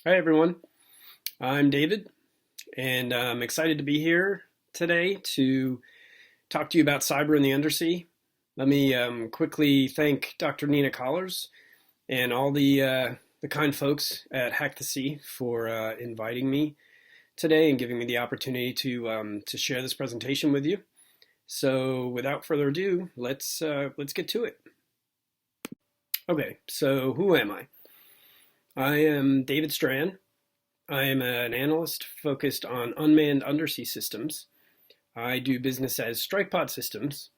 Hi everyone, I'm David, and I'm excited to be here today to talk to you about cyber in the undersea. Let me quickly thank Dr. Nina Collars and all the kind folks at HackTheSea for inviting me today and giving me the opportunity to share this presentation with you. So without further ado, let's get to it. Okay, so who am I? I am David Strachan. I am an analyst focused on unmanned undersea systems. I do business as Strikepod Systems,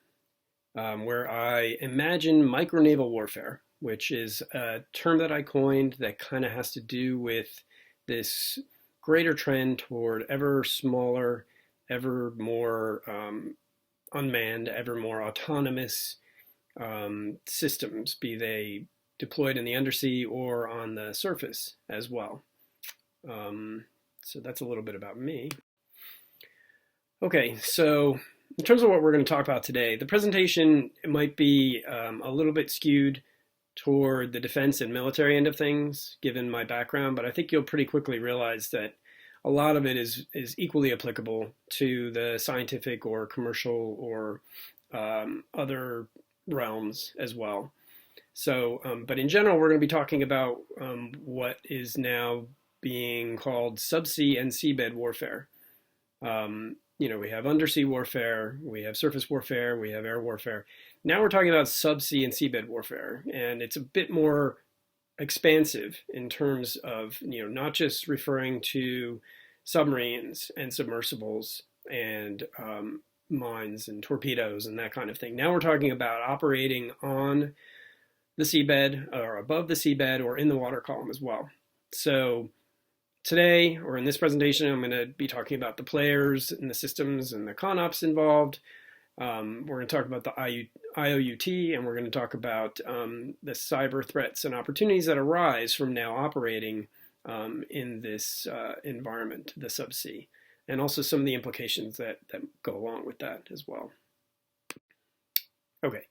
where I imagine micronaval warfare, which is a term that I coined that kind of has to do with this greater trend toward ever smaller, ever more unmanned, ever more autonomous systems, be they deployed in the undersea or on the surface as well. So that's a little bit about me. Okay, so in terms of what we're going to talk about today, the presentation might be a little bit skewed toward the defense and military end of things, given my background, but I think you'll pretty quickly realize that a lot of it is equally applicable to the scientific or commercial or other realms as well. So, but in general, we're going to be talking about what is now being called subsea and seabed warfare. We have undersea warfare, we have surface warfare, we have air warfare. Now we're talking about subsea and seabed warfare, and it's a bit more expansive in terms of, not just referring to submarines and submersibles and mines and torpedoes and that kind of thing. Now we're talking about operating on the seabed or above the seabed or in the water column as well. So today, or in this presentation, I'm going to be talking about the players and the systems and the CONOPS involved. We're going to talk about the IOUT, and we're going to talk about the cyber threats and opportunities that arise from now operating in this environment, the subsea, and also some of the implications that go along with that as well. Okay,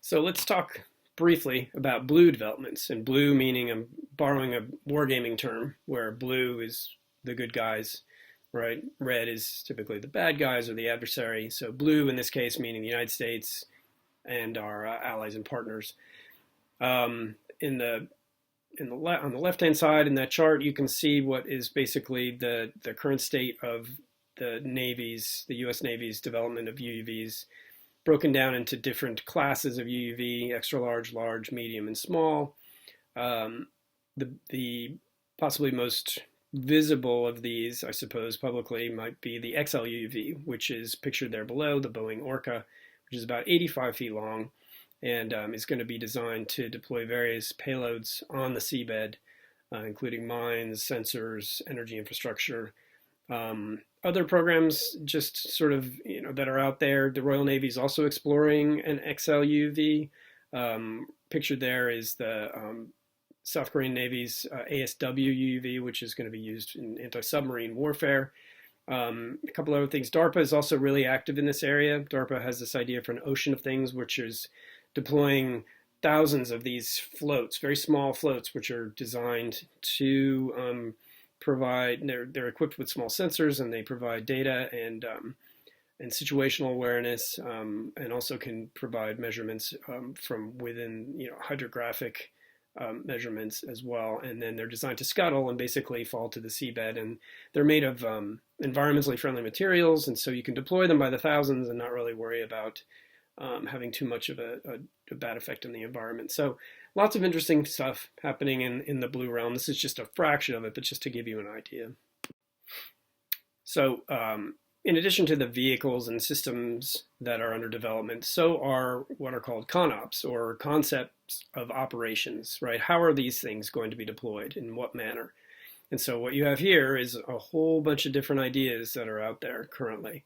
so let's talk briefly about blue developments, and blue meaning I'm borrowing a wargaming term where blue is the good guys, right? Red is typically the bad guys or the adversary. So blue in this case meaning the United States and our allies and partners. On the left-hand side in that chart, you can see what is basically the current state of the U.S. Navy's development of UUVs, broken down into different classes of UUV: extra large, large, medium, and small. The possibly most visible of these, I suppose, publicly might be the XL UUV, which is pictured there below, the Boeing Orca, which is about 85 feet long and is going to be designed to deploy various payloads on the seabed, including mines, sensors, energy infrastructure. Other programs just sort of, that are out there, the Royal Navy is also exploring an XL UUV. Pictured there is the South Korean Navy's ASW UUV, which is going to be used in anti-submarine warfare. A couple other things. DARPA is also really active in this area. DARPA has this idea for an ocean of things, which is deploying thousands of these floats, very small floats, which are designed to provide. They're equipped with small sensors, and they provide data and situational awareness, and also can provide measurements from within, hydrographic measurements as well. And then they're designed to scuttle and basically fall to the seabed. And they're made of environmentally friendly materials, and so you can deploy them by the thousands and not really worry about having too much of a bad effect on the environment. So lots of interesting stuff happening in the blue realm. This is just a fraction of it, but just to give you an idea. So in addition to the vehicles and systems that are under development, so are what are called CONOPS, or concepts of operations, right? How are these things going to be deployed? In what manner? And so what you have here is a whole bunch of different ideas that are out there currently.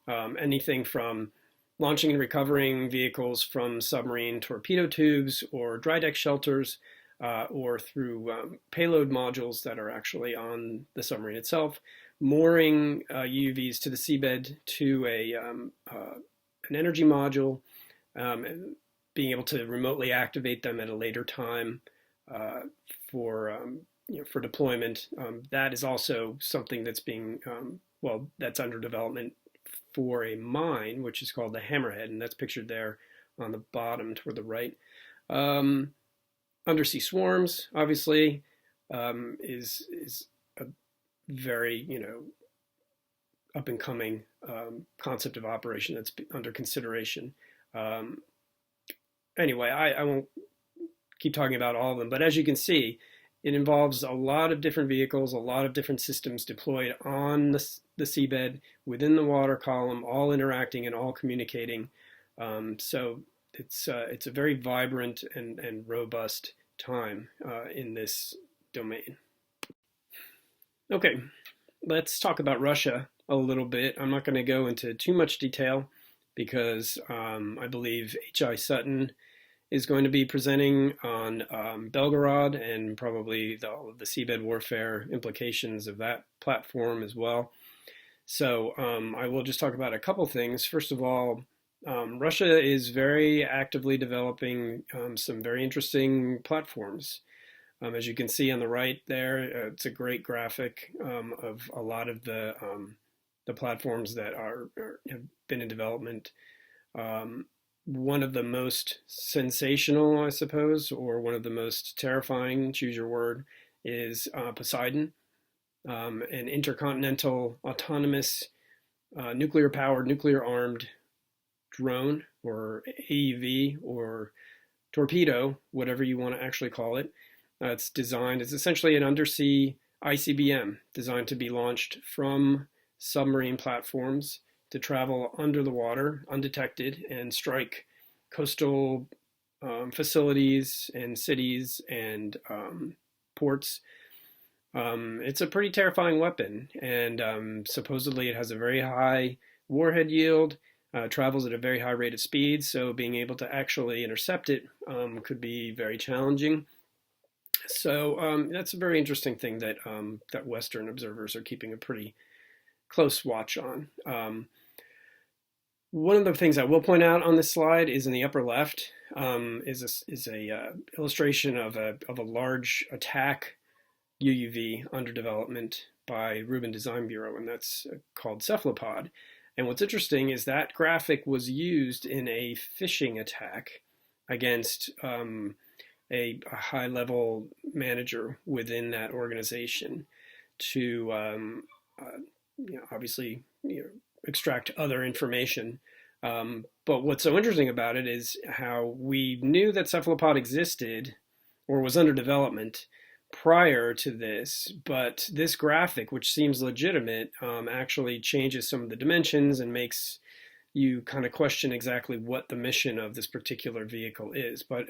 Anything from launching and recovering vehicles from submarine torpedo tubes or dry deck shelters, or through payload modules that are actually on the submarine itself, mooring UUVs to the seabed to an energy module, and being able to remotely activate them at a later time for for deployment. That is also something that's being, that's under development for a mine, which is called the Hammerhead, and that's pictured there on the bottom toward the right. Undersea swarms, obviously, is a very, up and coming concept of operation that's under consideration. Anyway, I won't keep talking about all of them, but as you can see, it involves a lot of different vehicles, a lot of different systems deployed on the seabed, within the water column, all interacting and all communicating. So it's a very vibrant and robust time in this domain. Okay, let's talk about Russia a little bit. I'm not going to go into too much detail because I believe H.I. Sutton is going to be presenting on Belgorod and probably all of the seabed warfare implications of that platform as well. So I will just talk about a couple things. First of all, Russia is very actively developing some very interesting platforms. As you can see on the right there, it's a great graphic of a lot of the platforms that have been in development. One of the most sensational, I suppose, or one of the most terrifying, choose your word, is Poseidon, an intercontinental autonomous nuclear-powered, nuclear-armed drone, or AUV, or torpedo, whatever you want to actually call it. It's essentially an undersea ICBM designed to be launched from submarine platforms to travel under the water undetected and strike coastal facilities and cities and ports. It's a pretty terrifying weapon, and supposedly it has a very high warhead yield, travels at a very high rate of speed, so being able to actually intercept it could be very challenging. So that's a very interesting thing that that Western observers are keeping a pretty close watch on. One of the things I will point out on this slide is in the upper left is a illustration of a large attack UUV under development by Rubin Design Bureau, and that's called Cephalopod. And what's interesting is that graphic was used in a phishing attack against a high-level manager within that organization to obviously extract other information. But what's so interesting about it is how we knew that Cephalopod existed or was under development prior to this, but this graphic, which seems legitimate, actually changes some of the dimensions and makes you kind of question exactly what the mission of this particular vehicle is. But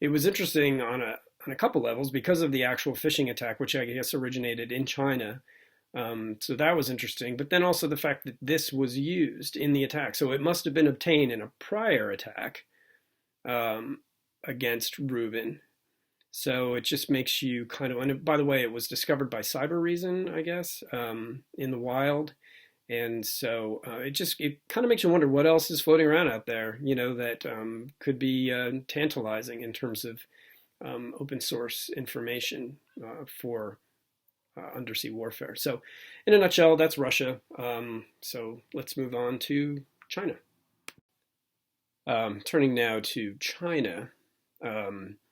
it was interesting on a couple levels because of the actual phishing attack, which I guess originated in China. So that was interesting, but then also the fact that this was used in the attack. So it must have been obtained in a prior attack against Rubin. So it just makes you kind of, and by the way, it was discovered by Cyber Reason, I guess, in the wild. And so it kind of makes you wonder what else is floating around out there, that could be tantalizing in terms of open source information for undersea warfare. So in a nutshell, that's Russia. So let's move on to China. Turning now to China.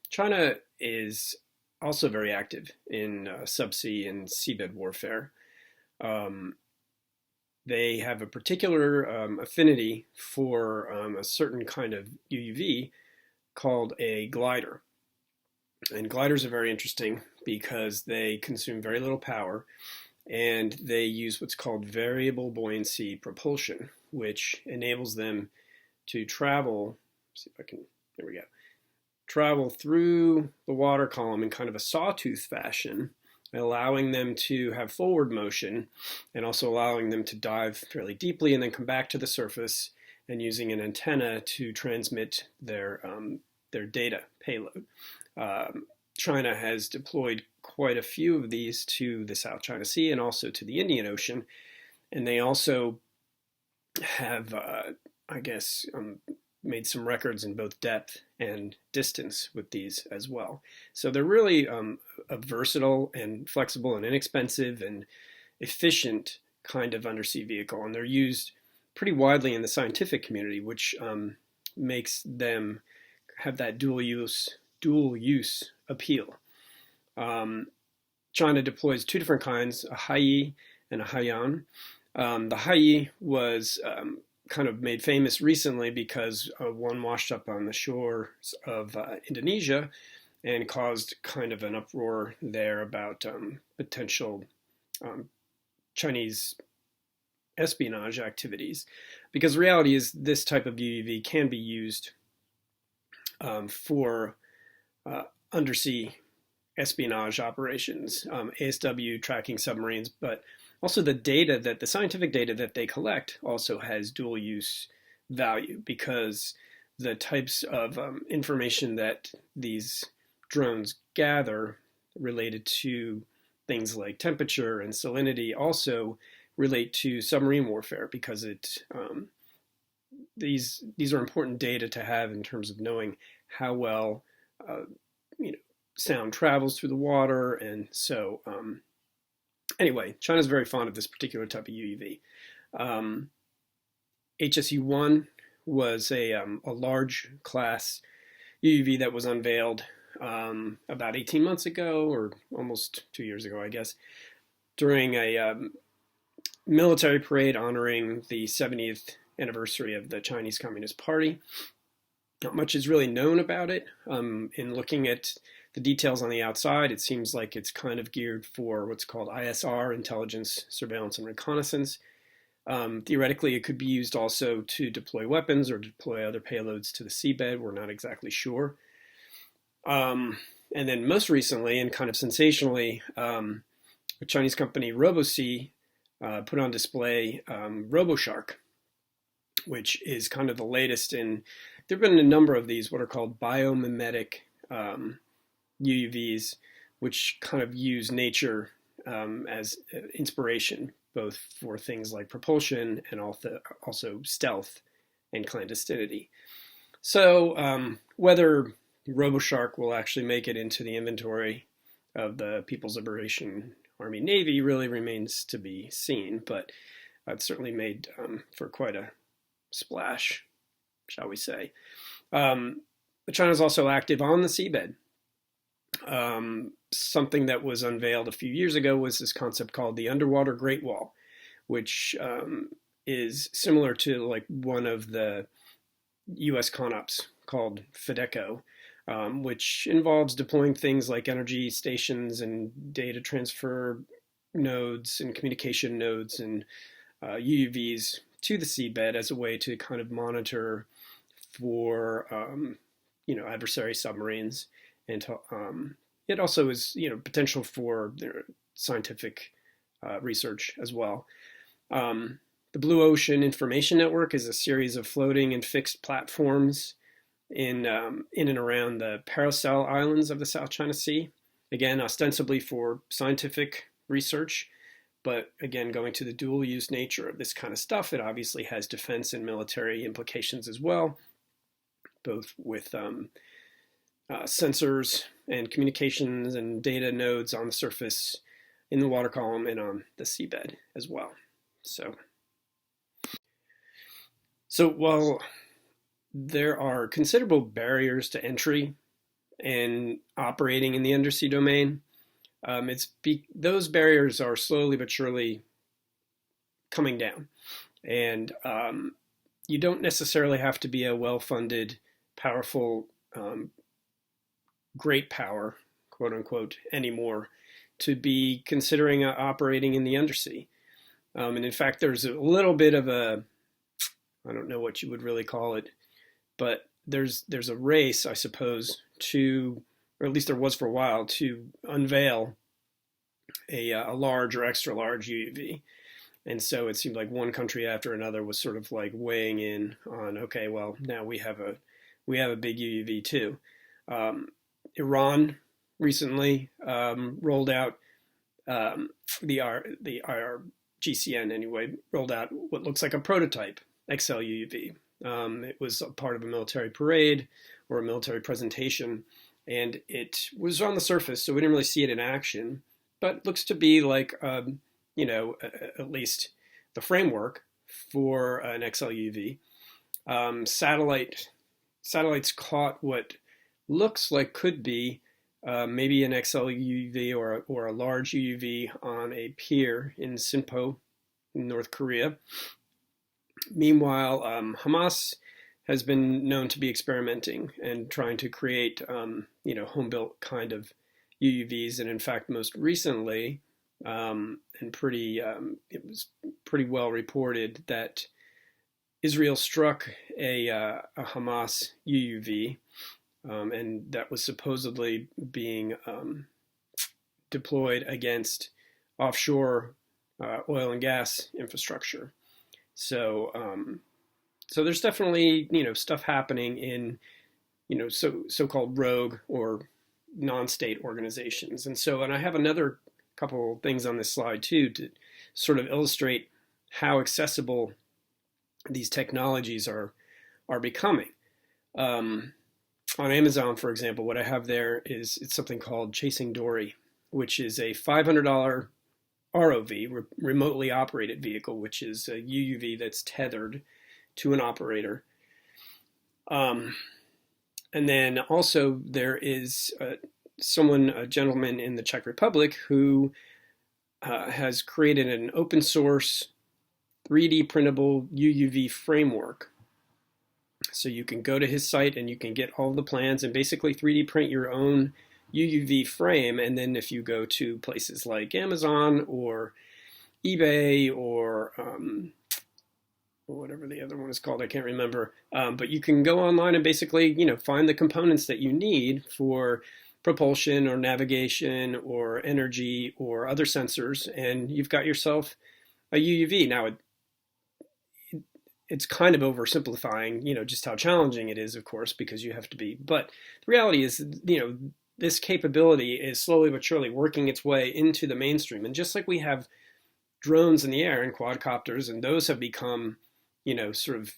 China is also very active in subsea and seabed warfare. They have a particular affinity for a certain kind of UUV called a glider. And gliders are very interesting because they consume very little power and they use what's called variable buoyancy propulsion, which enables them to travel, see if I can, there we go, travel through the water column in kind of a sawtooth fashion, allowing them to have forward motion and also allowing them to dive fairly deeply and then come back to the surface and using an antenna to transmit their data payload. China has deployed quite a few of these to the South China Sea and also to the Indian Ocean. And they also have, made some records in both depth and distance with these as well. So they're really a versatile and flexible and inexpensive and efficient kind of undersea vehicle, and they're used pretty widely in the scientific community, which makes them have that dual use appeal. China deploys two different kinds, a Haiyi and a Haiyan. The Haiyi was kind of made famous recently because one washed up on the shores of Indonesia and caused kind of an uproar there about potential Chinese espionage activities. Because the reality is this type of UUV can be used for undersea espionage operations, ASW tracking submarines, but also the scientific data that they collect also has dual use value, because the types of information that these drones gather related to things like temperature and salinity also relate to submarine warfare, because these are important data to have in terms of knowing how well sound travels through the water. And so anyway, China's very fond of this particular type of UUV. HSU-1 was a large class UUV that was unveiled about 18 months ago, or almost 2 years ago, I guess, during a military parade honoring the 70th anniversary of the Chinese Communist Party. Not much is really known about it. In looking at the details on the outside, it seems like it's kind of geared for what's called ISR, intelligence, surveillance, and reconnaissance. Theoretically, it could be used also to deploy weapons or deploy other payloads to the seabed. We're not exactly sure. And then most recently, and kind of sensationally, the Chinese company RoboSea put on display RoboShark, which is kind of the latest in, there have been a number of these, what are called biomimetic UUVs, which kind of use nature as inspiration, both for things like propulsion and also stealth and clandestinity. So whether RoboShark will actually make it into the inventory of the People's Liberation Army Navy really remains to be seen, but it's certainly made for quite a splash, shall we say. China's also active on the seabed. Something that was unveiled a few years ago was this concept called the underwater Great Wall, which is similar to like one of the US CONOPS called FEDECO, which involves deploying things like energy stations and data transfer nodes and communication nodes and UUVs to the seabed as a way to kind of monitor for adversary submarines, and it also is potential for scientific research as well. The Blue Ocean Information Network is a series of floating and fixed platforms in and around the Paracel Islands of the South China Sea. Again, ostensibly for scientific research, but again, going to the dual use nature of this kind of stuff, it obviously has defense and military implications as well, both with sensors and communications and data nodes on the surface, in the water column, and on the seabed as well. So while there are considerable barriers to entry in operating in the undersea domain, those barriers are slowly but surely coming down. And you don't necessarily have to be a well-funded, powerful, great power, quote unquote, anymore to be considering operating in the undersea. And in fact, there's a little bit of I don't know what you would really call it, but there's a race, I suppose, or at least there was for a while, to unveil a large or extra large UUV. And so it seemed like one country after another was sort of like weighing in on, okay, well, now we have a big UUV too. Iran recently rolled out the IRGCN anyway, rolled out what looks like a prototype XL UUV, It was a part of a military parade or a military presentation, and it was on the surface, so we didn't really see it in action, but looks to be like, at least the framework for an XLUV. Satellites caught what looks like could be maybe an XLUV or a large UUV on a pier in Sinpo, in North Korea. Meanwhile, Hamas has been known to be experimenting and trying to create, home-built kind of UUVs. And in fact, most recently, it was pretty well reported that Israel struck a Hamas UUV, and that was supposedly being deployed against offshore oil and gas infrastructure. So there's definitely stuff happening in so-called rogue or non-state organizations, and I have another couple things on this slide too to sort of illustrate how accessible these technologies are becoming. On Amazon, for example, what I have there it's something called Chasing Dory, which is a $500 ROV, remotely operated vehicle, which is a UUV that's tethered to an operator. And then also there is a gentleman in the Czech Republic who has created an open source 3D printable UUV framework. So you can go to his site and you can get all the plans and basically 3D print your own UUV frame. And then if you go to places like Amazon or eBay or whatever the other one is called, I can't remember. But you can go online and basically, find the components that you need for propulsion or navigation or energy or other sensors, and you've got yourself a UUV. Now, it's kind of oversimplifying, just how challenging it is, of course, because you have to be. But the reality is, this capability is slowly but surely working its way into the mainstream. And just like we have drones in the air and quadcopters, and those have become, sort of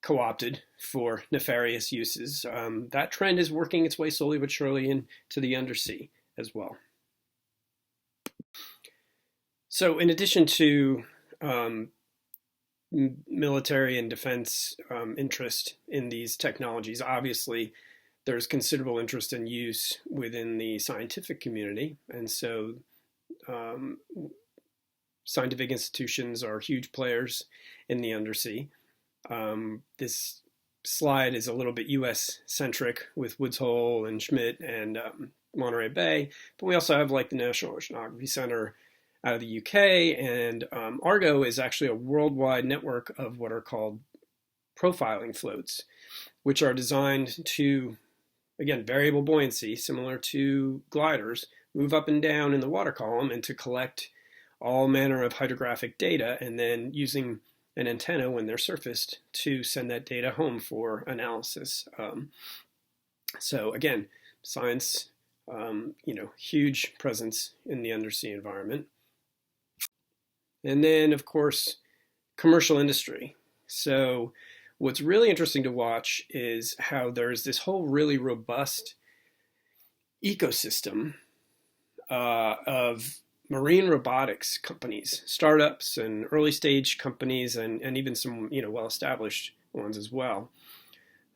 co-opted for nefarious uses, that trend is working its way slowly but surely into the undersea as well. So in addition to military and defense interest in these technologies, obviously there's considerable interest and use within the scientific community. And so scientific institutions are huge players in the undersea. This slide is a little bit US centric with Woods Hole and Schmidt and Monterey Bay, but we also have like the National Oceanography Center out of the UK, and Argo is actually a worldwide network of what are called profiling floats, which are designed to, again, variable buoyancy, similar to gliders, move up and down in the water column and to collect all manner of hydrographic data, and then using an antenna when they're surfaced to send that data home for analysis. So again, science, huge presence in the undersea environment. And then, of course, commercial industry. So what's really interesting to watch is how there's this whole really robust ecosystem of marine robotics companies, startups and early stage companies, and even some well-established ones as well,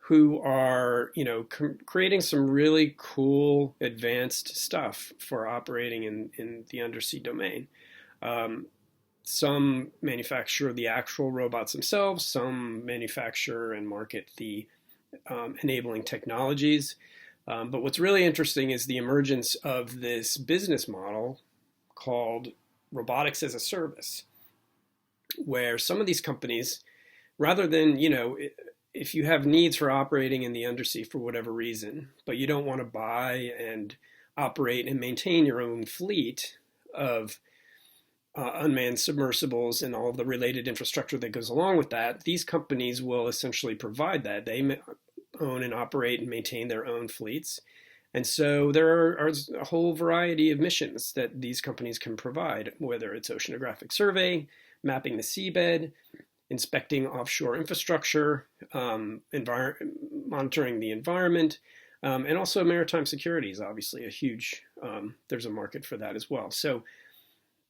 who are creating some really cool advanced stuff for operating in the undersea domain. Some manufacture the actual robots themselves, some manufacture and market the enabling technologies. But what's really interesting is the emergence of this business model called robotics as a service, where some of these companies, rather than, if you have needs for operating in the undersea for whatever reason, but you don't want to buy and operate and maintain your own fleet of unmanned submersibles and all of the related infrastructure that goes along with that, these companies will essentially provide that. They own and operate and maintain their own fleets. And so there are a whole variety of missions that these companies can provide, whether it's oceanographic survey, mapping the seabed, inspecting offshore infrastructure, monitoring the environment, and also maritime security is obviously a huge, there's a market for that as well. So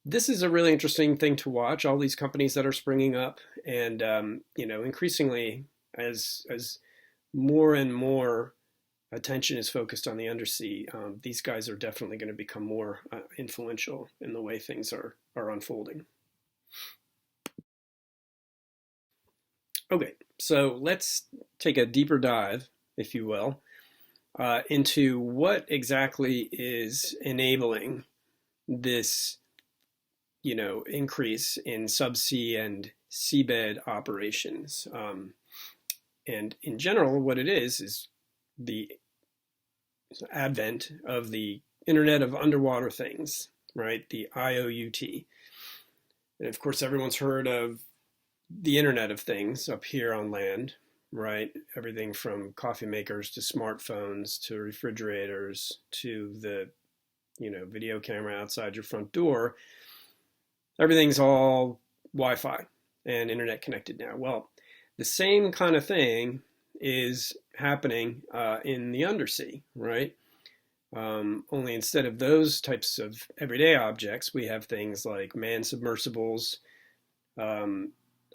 this is a really interesting thing to watch, all these companies that are springing up, and increasingly as more and more attention is focused on the undersea, these guys are definitely going to become more influential in the way things are unfolding. Okay, so let's take a deeper dive, if you will, into what exactly is enabling this, increase in subsea and seabed operations. And in general, what it is the advent of the Internet of Underwater Things, right? The IOUT. And of course, everyone's heard of the Internet of Things up here on land, right? Everything from coffee makers to smartphones to refrigerators to the, video camera outside your front door. Everything's all Wi-Fi and internet connected now. Well, the same kind of thing is happening in the undersea, right? Only instead of those types of everyday objects, we have things like manned submersibles,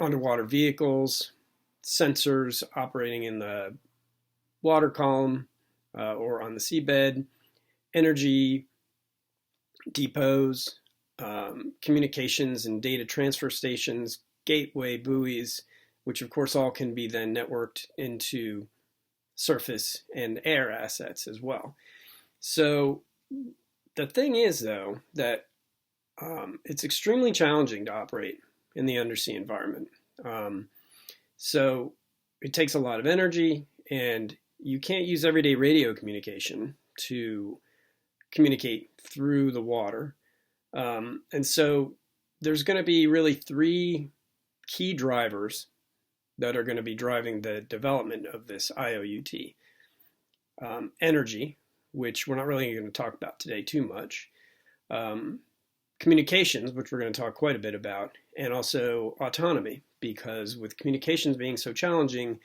underwater vehicles, sensors operating in the water column or on the seabed, energy depots, communications and data transfer stations, gateway buoys, which of course all can be then networked into surface and air assets as well. So the thing is, though, that it's extremely challenging to operate in the undersea environment. So it takes a lot of energy, and you can't use everyday radio communication to communicate through the water. And so there's going to be really three key drivers that are going to be driving the development of this IOUT. Energy, which we're not really going to talk about today too much. Communications, which we're going to talk quite a bit about, and also autonomy, because with communications being so challenging,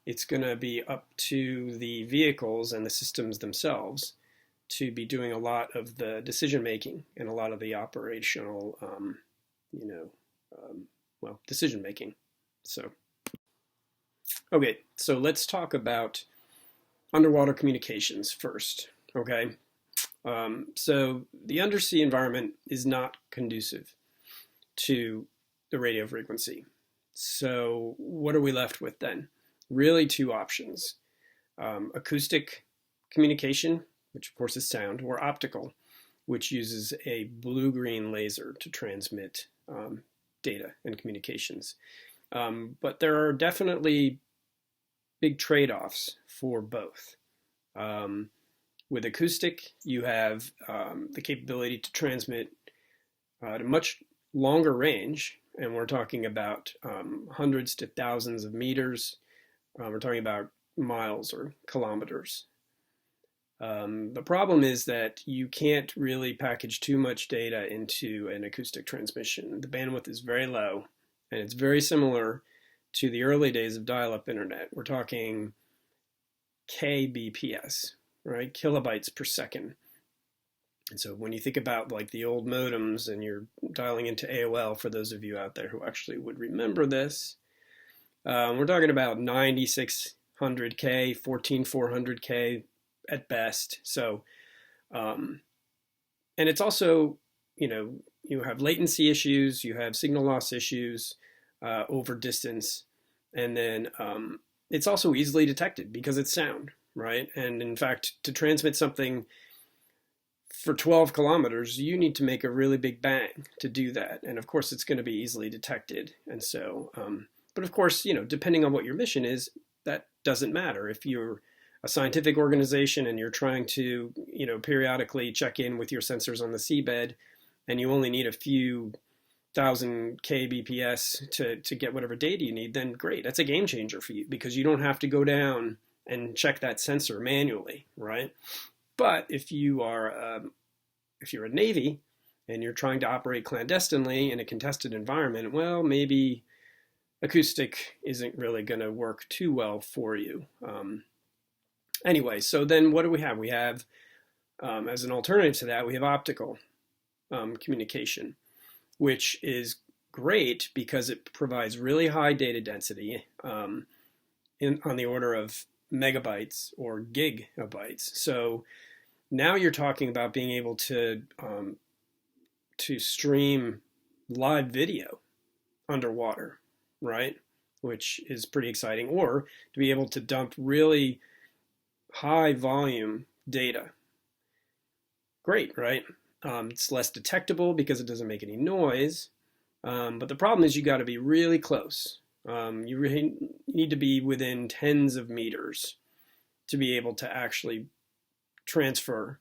it's going to be up to the vehicles and the systems themselves to be doing a lot of the decision making and a lot of the operational, decision making. So, okay, so let's talk about underwater communications first. Okay, so the undersea environment is not conducive to the radio frequency. So what are we left with then? Really two options: acoustic communication, which of course is sound, or optical, which uses a blue-green laser to transmit data and communications. But there are definitely big trade-offs for both. With acoustic, you have the capability to transmit at a much longer range, and we're talking about hundreds to thousands of meters. We're talking about miles or kilometers. The problem is that you can't really package too much data into an acoustic transmission. The bandwidth is very low, and it's very similar to the early days of dial-up internet. We're talking kbps, right? Kilobytes per second. And so when you think about like the old modems and you're dialing into AOL, for those of you out there who actually would remember this, we're talking about 9600K, 14400K at best. So, and it's also, you have latency issues, you have signal loss issues over distance, and then it's also easily detected because it's sound, right? And in fact, to transmit something for 12 kilometers, you need to make a really big bang to do that. And of course, it's going to be easily detected. And so, but of course, depending on what your mission is, that doesn't matter. If you're a scientific organization and you're trying to, periodically check in with your sensors on the seabed, and you only need a few thousand kbps to get whatever data you need, then great. That's a game changer for you because you don't have to go down and check that sensor manually, right? But if you're a Navy and you're trying to operate clandestinely in a contested environment, well, maybe acoustic isn't really going to work too well for you. Anyway, so then what do we have? We have, as an alternative to that, we have optical communication, which is great because it provides really high data density on the order of megabytes or gigabytes. So now you're talking about being able to stream live video underwater, right? Which is pretty exciting, or to be able to dump really high volume data. Great, right? It's less detectable because it doesn't make any noise. But the problem is you got to be really close. You really need to be within tens of meters to be able to actually transfer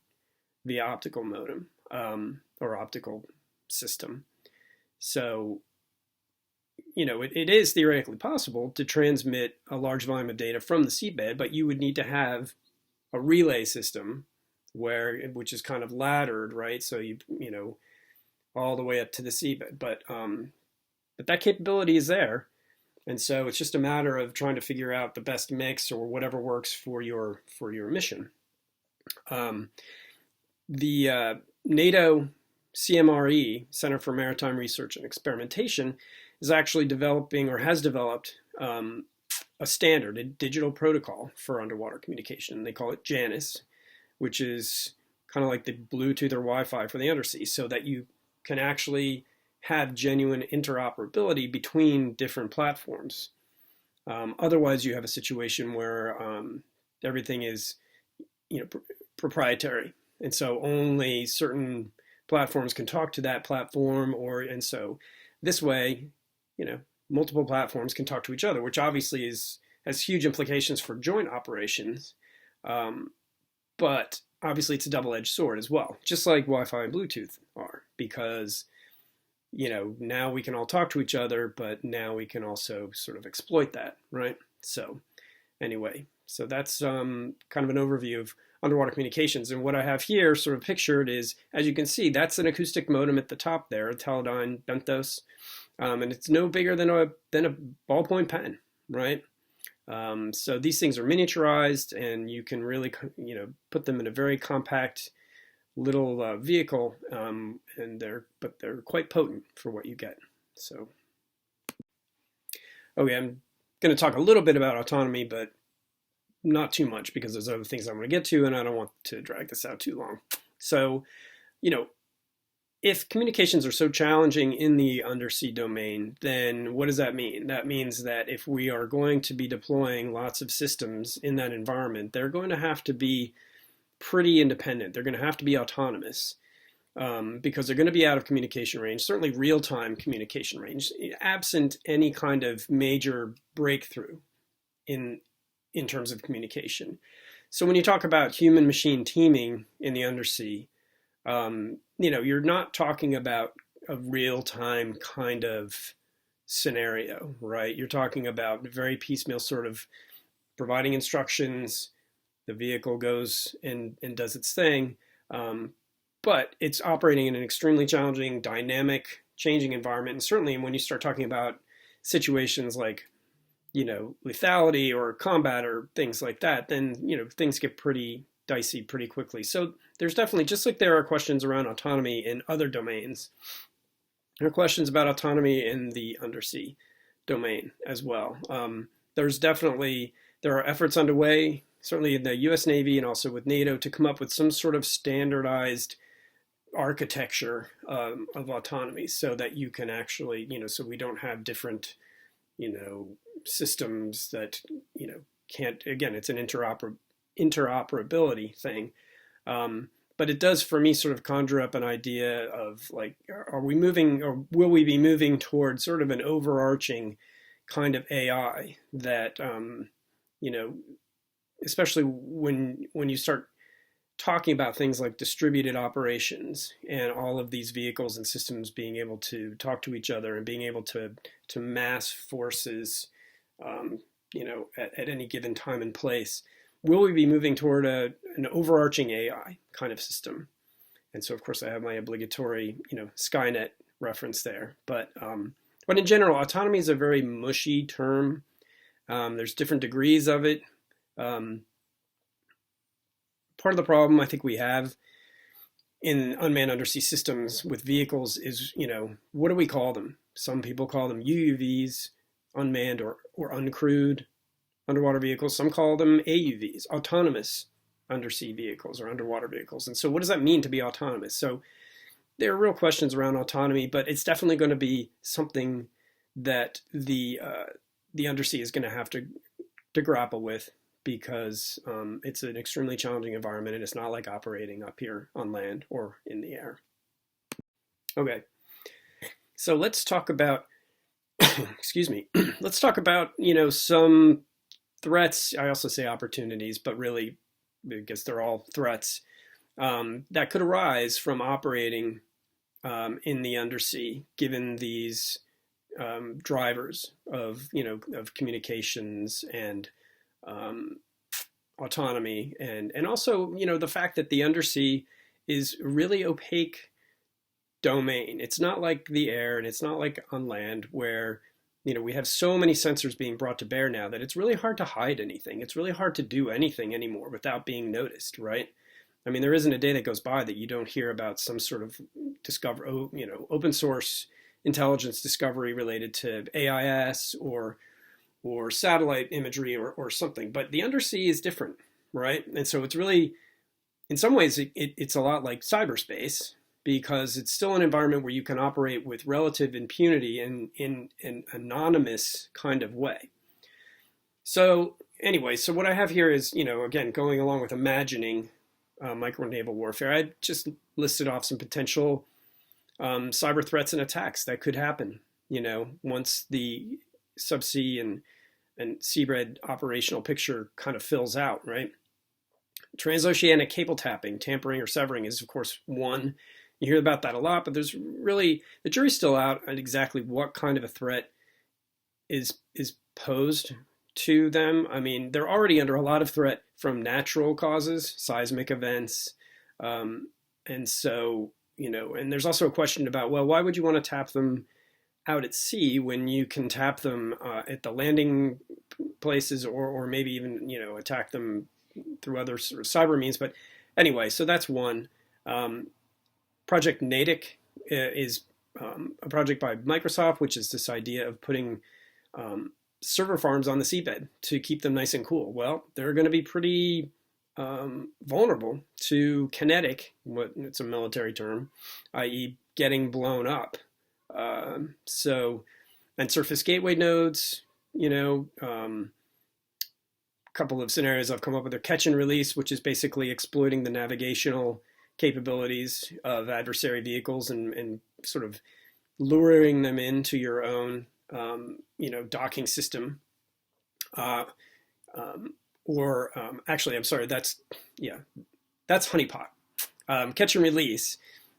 via optical modem or optical system. So, it is theoretically possible to transmit a large volume of data from the seabed, but you would need to have a relay system which is kind of laddered, right? So all the way up to the seabed, but that capability is there, and so it's just a matter of trying to figure out the best mix or whatever works for your mission. The NATO CMRE, Center for Maritime Research and Experimentation, is actually developing or has developed a standard, a digital protocol for underwater communication. They call it JANIS, which is kind of like the Bluetooth or Wi-Fi for the undersea, so that you can actually have genuine interoperability between different platforms. Otherwise, you have a situation where everything is, proprietary, and so only certain platforms can talk to that platform, and so this way, multiple platforms can talk to each other, which obviously has huge implications for joint operations, but obviously it's a double-edged sword as well, just like Wi-Fi and Bluetooth are, because now we can all talk to each other, but now we can also sort of exploit that, right? So anyway, so that's kind of an overview of underwater communications. And what I have here sort of pictured is, as you can see, that's an acoustic modem at the top there, a Teledyne Benthos, and it's no bigger than a ballpoint pen, right? So these things are miniaturized, and you can really, put them in a very compact little vehicle, and they're quite potent for what you get. So, okay, I'm going to talk a little bit about autonomy, but not too much because there's other things I want to get to, and I don't want to drag this out too long. So, if communications are so challenging in the undersea domain, then what does that mean? That means that if we are going to be deploying lots of systems in that environment, they're going to have to be pretty independent. They're going to have to be autonomous because they're going to be out of communication range, certainly real-time communication range, absent any kind of major breakthrough in terms of communication. So when you talk about human-machine teaming in the undersea, you're not talking about a real-time kind of scenario, right? You're talking about very piecemeal sort of providing instructions, the vehicle goes and does its thing, but it's operating in an extremely challenging, dynamic, changing environment. And certainly when you start talking about situations like, lethality or combat or things like that, then, things get pretty dicey pretty quickly. So there's definitely, just like there are questions around autonomy in other domains, there are questions about autonomy in the undersea domain as well. There are efforts underway, certainly in the US Navy and also with NATO, to come up with some sort of standardized architecture of autonomy so that you can actually, so we don't have different, systems that, can't, again, it's an interoperability thing. But it does, for me, sort of conjure up an idea of like, are we moving, or will we be moving towards sort of an overarching kind of AI that, especially when you start talking about things like distributed operations and all of these vehicles and systems being able to talk to each other and being able to mass forces, at any given time and place. Will we be moving toward an overarching AI kind of system? And so, of course, I have my obligatory, Skynet reference there. But But in general, autonomy is a very mushy term. There's different degrees of it. Um, Part of the problem I think we have in unmanned undersea systems with vehicles is, what do we call them? Some people call them UUVs, unmanned or uncrewed underwater vehicles. Some call them AUVs, autonomous undersea vehicles or underwater vehicles. And so what does that mean to be autonomous? So there are real questions around autonomy, but it's definitely going to be something that the undersea is going to have to grapple with, because it's an extremely challenging environment, and it's not like operating up here on land or in the air. Okay, so let's talk about, excuse me, let's talk about, some threats. I also say opportunities, but really, I guess they're all threats that could arise from operating in the undersea, given these drivers of, of communications and autonomy, and also, the fact that the undersea is really opaque domain. It's not like the air, and it's not like on land where, we have so many sensors being brought to bear now that it's really hard to hide anything. It's really hard to do anything anymore without being noticed, right? I mean, there isn't a day that goes by that you don't hear about some sort of open source intelligence discovery related to AIS or satellite imagery or something. But the undersea is different, right? And so it's really, in some ways, it's a lot like cyberspace, because it's still an environment where you can operate with relative impunity in an anonymous kind of way. So anyway, so what I have here is, again, going along with imagining micro-naval warfare, I just listed off some potential cyber threats and attacks that could happen, once the subsea and seabed operational picture kind of fills out, right? Transoceanic cable tapping, tampering, or severing is, of course, one. You hear about that a lot, but there's really, the jury's still out on exactly what kind of a threat is posed to them. I mean, they're already under a lot of threat from natural causes, seismic events. And so, and there's also a question about, well, why would you want to tap them out at sea when you can tap them at the landing places, or maybe even, attack them through other sort of cyber means. But anyway, so that's one. Project Natick is a project by Microsoft, which is this idea of putting server farms on the seabed to keep them nice and cool. Well, they're going to be pretty vulnerable to kinetic, it's a military term, i.e. getting blown up. And surface gateway nodes, a couple of scenarios I've come up with are catch and release, which is basically exploiting the navigational capabilities of adversary vehicles and sort of luring them into your own, docking system. Actually, I'm sorry, that's honeypot. Catch and release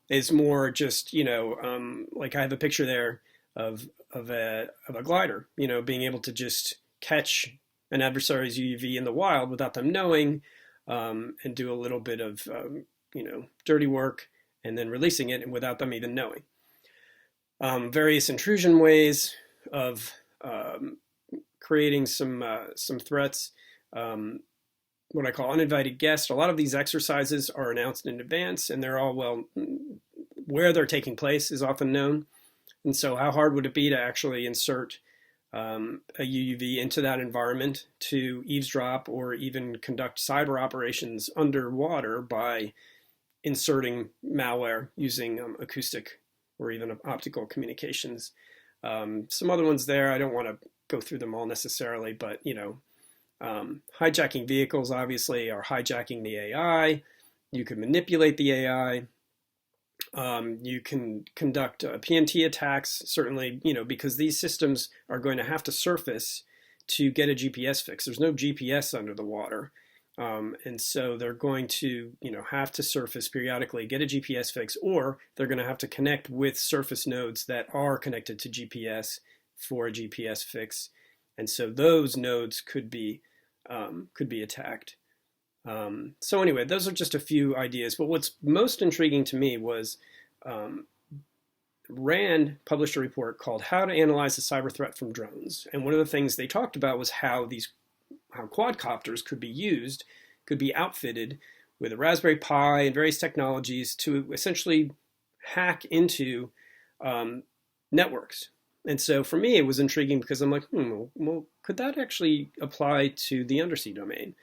is more just, like I have a picture there of a glider, being able to just catch an adversary's UUV in the wild without them knowing, and do a little bit of, dirty work, and then releasing it and without them even knowing. Various intrusion ways of creating some threats. What I call uninvited guests. A lot of these exercises are announced in advance, and they're all, where they're taking place is often known. And so how hard would it be to actually insert a UUV into that environment to eavesdrop or even conduct cyber operations underwater by inserting malware using acoustic or even optical communications. Some other ones there, I don't want to go through them all necessarily, but, hijacking vehicles obviously are hijacking the AI. You can manipulate the AI. You can conduct PNT attacks, certainly, because these systems are going to have to surface to get a GPS fix. There's no GPS under the water. And so they're going to, have to surface periodically, get a GPS fix, or they're going to have to connect with surface nodes that are connected to GPS for a GPS fix. And so those nodes could be attacked. So anyway, those are just a few ideas. But what's most intriguing to me was RAND published a report called How to Analyze the Cyber Threat from Drones. And one of the things they talked about was how quadcopters could be used, could be outfitted with a Raspberry Pi and various technologies to essentially hack into networks. And so for me, it was intriguing because I'm like, well, could that actually apply to the undersea domain?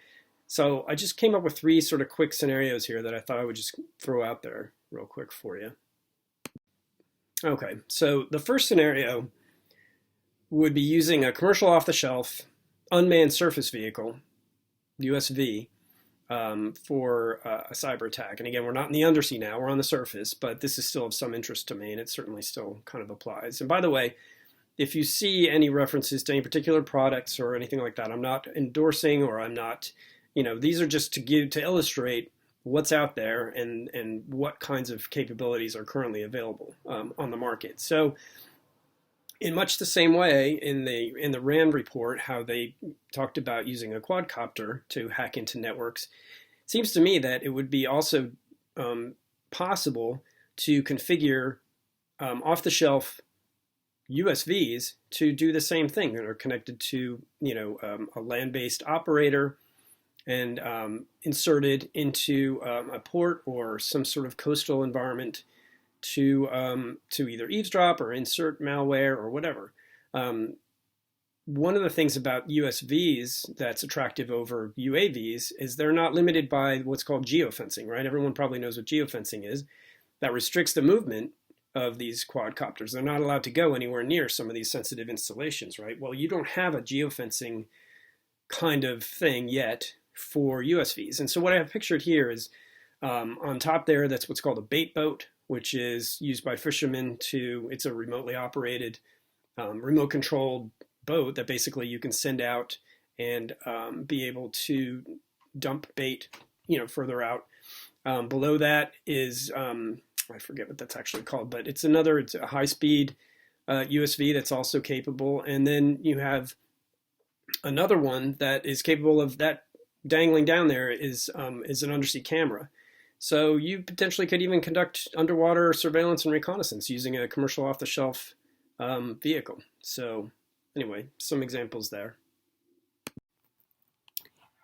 So I just came up with 3 sort of quick scenarios here that I thought I would just throw out there real quick for you. Okay, so the first scenario would be using a commercial off-the-shelf unmanned surface vehicle, USV, for a cyber attack. And again, we're not in the undersea now, we're on the surface, but this is still of some interest to me, and it certainly still kind of applies. And by the way, if you see any references to any particular products or anything like that, I'm not endorsing, or I'm not, these are just to illustrate what's out there and what kinds of capabilities are currently available on the market. So in much the same way, in the RAND report, how they talked about using a quadcopter to hack into networks, it seems to me that it would be also possible to configure off-the-shelf USVs to do the same thing, that are connected to a land-based operator and inserted into a port or some sort of coastal environment to either eavesdrop or insert malware or whatever. One of the things about USVs that's attractive over UAVs is they're not limited by what's called geofencing, right? Everyone probably knows what geofencing is. That restricts the movement of these quadcopters. They're not allowed to go anywhere near some of these sensitive installations, right? Well, you don't have a geofencing kind of thing yet for USVs. And so what I have pictured here is on top there, that's what's called a bait boat, which is used by fishermen it's a remotely operated, remote controlled boat that basically you can send out and be able to dump bait, further out. Below that is, I forget what that's actually called, but it's a high-speed USV that's also capable. And then you have another one that is capable of that. Dangling down there is an undersea camera. So you potentially could even conduct underwater surveillance and reconnaissance using a commercial off-the-shelf vehicle. So anyway, some examples there.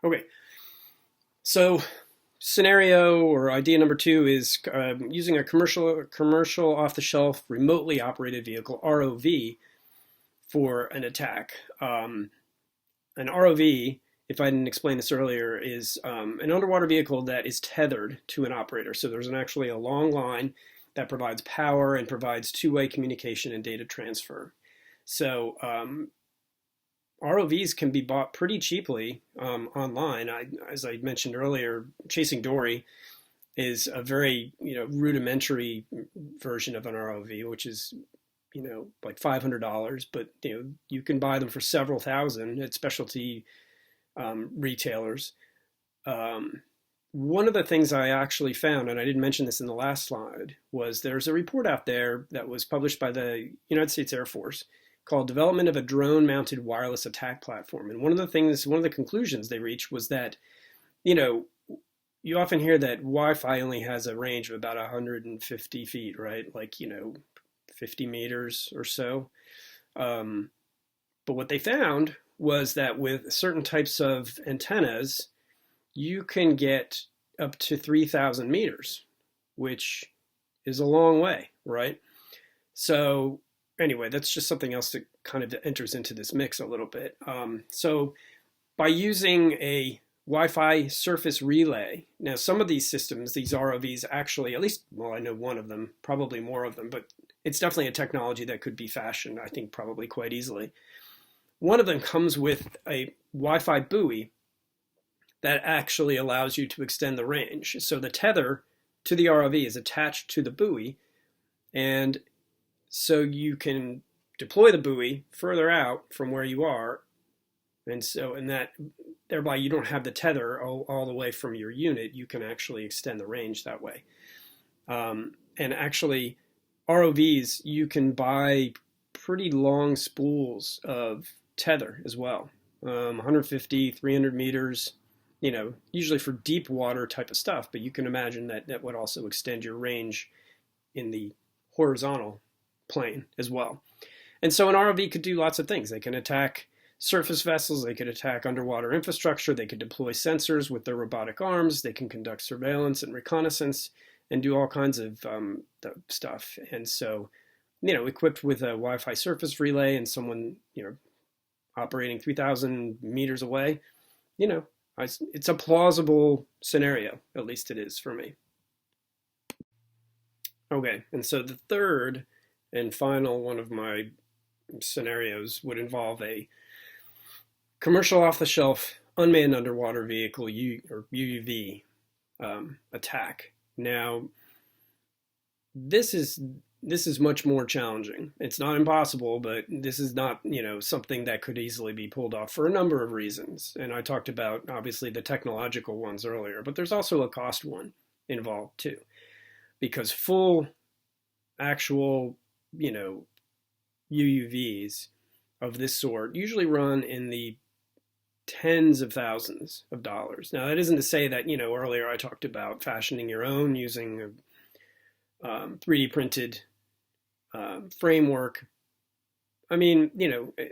Okay, so scenario or idea number 2 is using a commercial off-the-shelf remotely operated vehicle, ROV, for an attack. An ROV, if I didn't explain this earlier, is an underwater vehicle that is tethered to an operator. So there's actually a long line that provides power and provides two-way communication and data transfer. So ROVs can be bought pretty cheaply online. As I mentioned earlier, Chasing Dory is a very rudimentary version of an ROV, which is like $500, but you can buy them for several thousand at specialty retailers. One of the things I actually found, and I didn't mention this in the last slide, was there's a report out there that was published by the United States Air Force called Development of a Drone-Mounted Wireless Attack Platform. And one of the conclusions they reached was that, you often hear that Wi-Fi only has a range of about 150 feet, right? Like, 50 meters or so. But what they found was that with certain types of antennas, you can get up to 3,000 meters, which is a long way, right? So anyway, that's just something else that kind of enters into this mix a little bit. So by using a Wi-Fi surface relay, now some of these systems, these ROVs actually, at least, well, I know one of them, probably more of them, but it's definitely a technology that could be fashioned, I think, probably quite easily. One of them comes with a Wi-Fi buoy that actually allows you to extend the range. So the tether to the ROV is attached to the buoy, and so you can deploy the buoy further out from where you are, and that thereby you don't have the tether all the way from your unit. You can actually extend the range that way. And actually, ROVs, you can buy pretty long spools of tether as well, 150, 300 meters, usually for deep water type of stuff, but you can imagine that would also extend your range in the horizontal plane as well. And so an ROV could do lots of things. They can attack surface vessels, they could attack underwater infrastructure, they could deploy sensors with their robotic arms, they can conduct surveillance and reconnaissance and do all kinds of stuff. And so, equipped with a Wi-Fi surface relay and someone, operating 3,000 meters away, it's a plausible scenario, at least it is for me. Okay, and so the third and final one of my scenarios would involve a commercial off-the-shelf unmanned underwater vehicle or UUV attack. Now, this is much more challenging. It's not impossible, but this is not, something that could easily be pulled off for a number of reasons. And I talked about, obviously, the technological ones earlier, but there's also a cost one involved too. Because full, actual, UUVs of this sort usually run in the tens of thousands of dollars. Now, that isn't to say that, earlier I talked about fashioning your own using a 3D printed framework. I mean,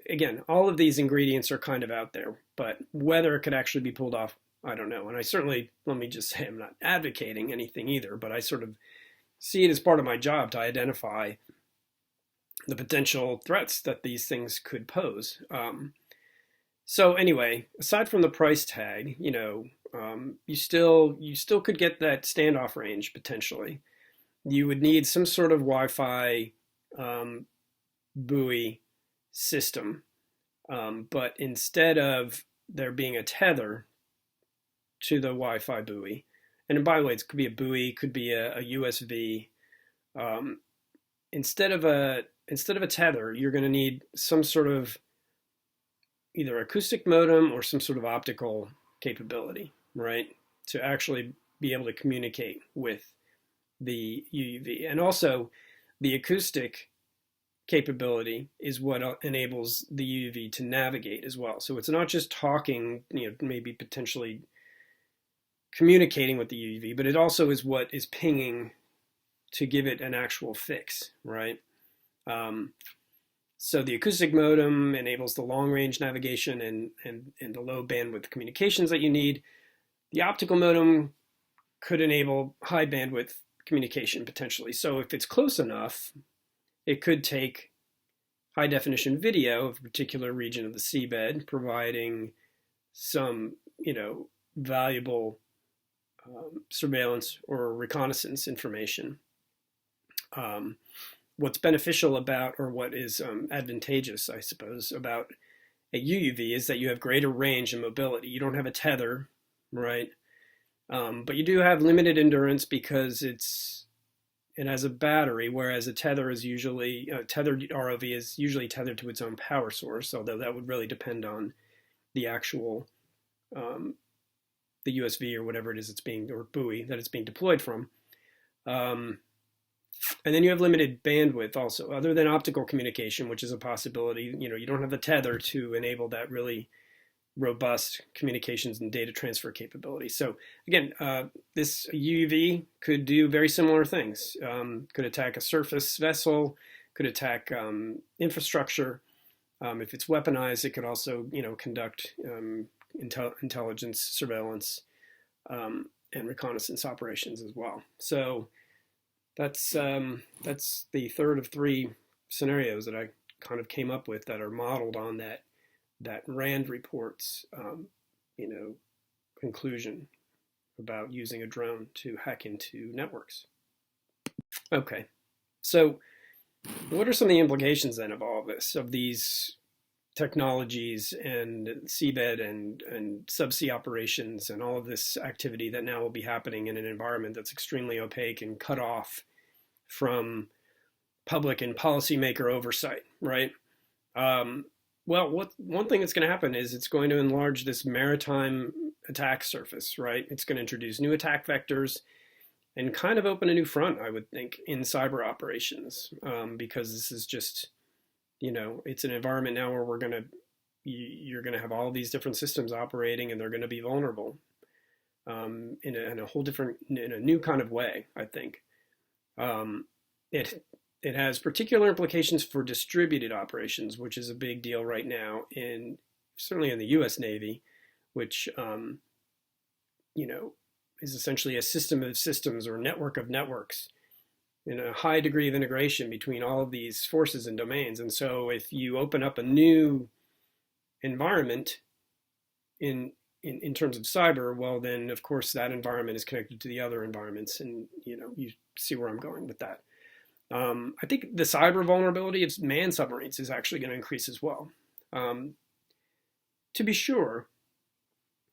again, all of these ingredients are kind of out there, but whether it could actually be pulled off, I don't know. And I certainly, let me just say, I'm not advocating anything either, but I sort of see it as part of my job to identify the potential threats that these things could pose. So anyway, aside from the price tag, you still could get that standoff range potentially. You would need some sort of Wi-Fi buoy system, but instead of there being a tether to the Wi-Fi buoy, and by the way, it could be a buoy, could be a USV. Instead of a tether, you're going to need some sort of either acoustic modem or some sort of optical capability, right, to actually be able to communicate with the UUV. And also, the acoustic capability is what enables the UUV to navigate as well. So it's not just talking, maybe potentially communicating with the UUV, but it also is what is pinging to give it an actual fix, right? So the acoustic modem enables the long-range navigation and the low bandwidth communications that you need. The optical modem could enable high bandwidth communication potentially. So if it's close enough, it could take high definition video of a particular region of the seabed, providing some, valuable surveillance or reconnaissance information. What's beneficial about, or what is advantageous, I suppose, about a UUV is that you have greater range and mobility. You don't have a tether, right? But you do have limited endurance because it has a battery, whereas a tether is usually, tethered ROV is usually tethered to its own power source, although that would really depend on the actual, the USV or whatever it is or buoy that it's being deployed from. And then you have limited bandwidth also, other than optical communication, which is a possibility. You don't have the tether to enable that really robust communications and data transfer capability. So again, this UUV could do very similar things. Could attack a surface vessel, could attack infrastructure. If it's weaponized, it could also, conduct intelligence, surveillance, and reconnaissance operations as well. So that's the third of three scenarios that I kind of came up with that are modeled on that RAND report's conclusion about using a drone to hack into networks. Okay, so what are some of the implications then of all of this, of these technologies and seabed and subsea operations and all of this activity that now will be happening in an environment that's extremely opaque and cut off from public and policymaker oversight, right? Well, one thing that's going to happen is it's going to enlarge this maritime attack surface, right? It's going to introduce new attack vectors and kind of open a new front, I would think, in cyber operations, because this is just, it's an environment now where you're going to have all these different systems operating, and they're going to be vulnerable in a whole different, in a new kind of way, I think. it has particular implications for distributed operations, which is a big deal right now certainly in the U.S. Navy, which is essentially a system of systems or network of networks in a high degree of integration between all of these forces and domains. And so if you open up a new environment in terms of cyber, well, then of course that environment is connected to the other environments, and you see where I'm going with that. I think the cyber vulnerability of manned submarines is actually going to increase as well. To be sure,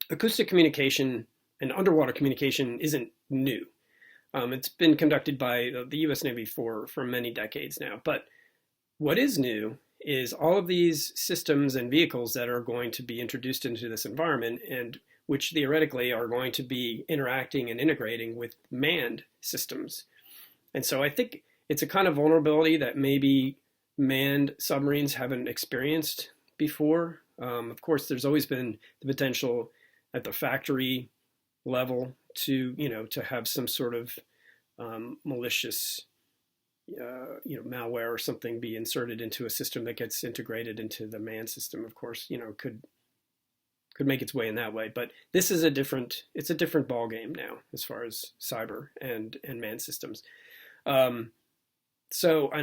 acoustic communication and underwater communication isn't new. It's been conducted by the U.S. Navy for many decades now. But what is new is all of these systems and vehicles that are going to be introduced into this environment, and which theoretically are going to be interacting and integrating with manned systems. And so I think it's a kind of vulnerability that maybe manned submarines haven't experienced before. Of course, there's always been the potential at the factory level to have some sort of malicious malware or something be inserted into a system that gets integrated into the manned system. Of course, could make its way in that way. But this is a different ball game now as far as cyber and manned systems. And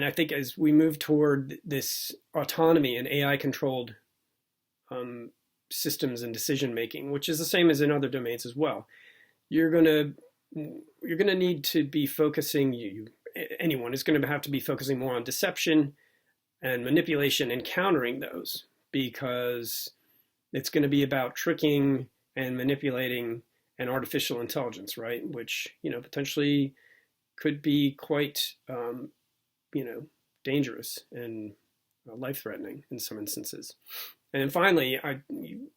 I think as we move toward this autonomy and AI controlled systems and decision making, which is the same as in other domains as well, you're gonna need to be focusing. Anyone is going to have to be focusing more on deception and manipulation and countering those, because it's going to be about tricking and manipulating an artificial intelligence, right? Which potentially could be quite dangerous and life-threatening in some instances. And then finally, you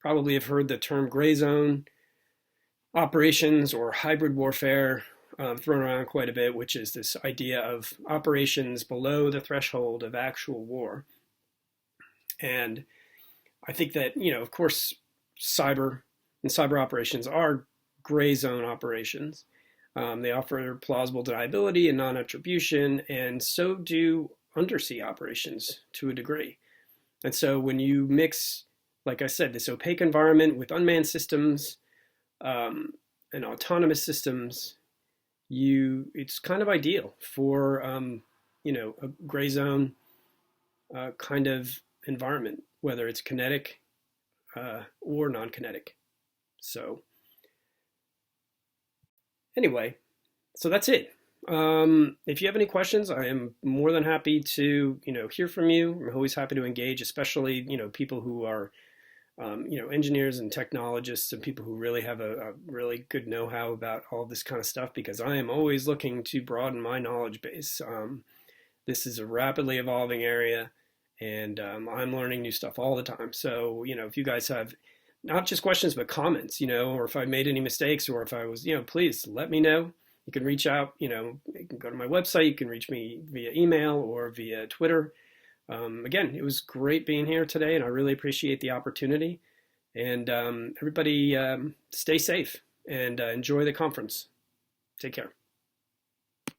probably have heard the term gray zone operations or hybrid warfare thrown around quite a bit, which is this idea of operations below the threshold of actual war. And I think that, of course, cyber operations are gray zone operations. They offer plausible deniability and non-attribution, and so do undersea operations to a degree. And so when you mix, like I said, this opaque environment with unmanned systems and autonomous systems, it's kind of ideal for a gray zone kind of environment, whether it's kinetic or non-kinetic. So anyway, so that's it. If you have any questions, I am more than happy to hear from you. I'm always happy to engage, especially people who are engineers and technologists and people who really have a really good know-how about all this kind of stuff, because I am always looking to broaden my knowledge base. This is a rapidly evolving area, and I'm learning new stuff all the time. So, if you guys have not just questions, but comments, or if I made any mistakes, or if I was, please let me know. You can reach out, you can go to my website, you can reach me via email or via Twitter. Again, it was great being here today, and I really appreciate the opportunity. And everybody stay safe and enjoy the conference. Take care.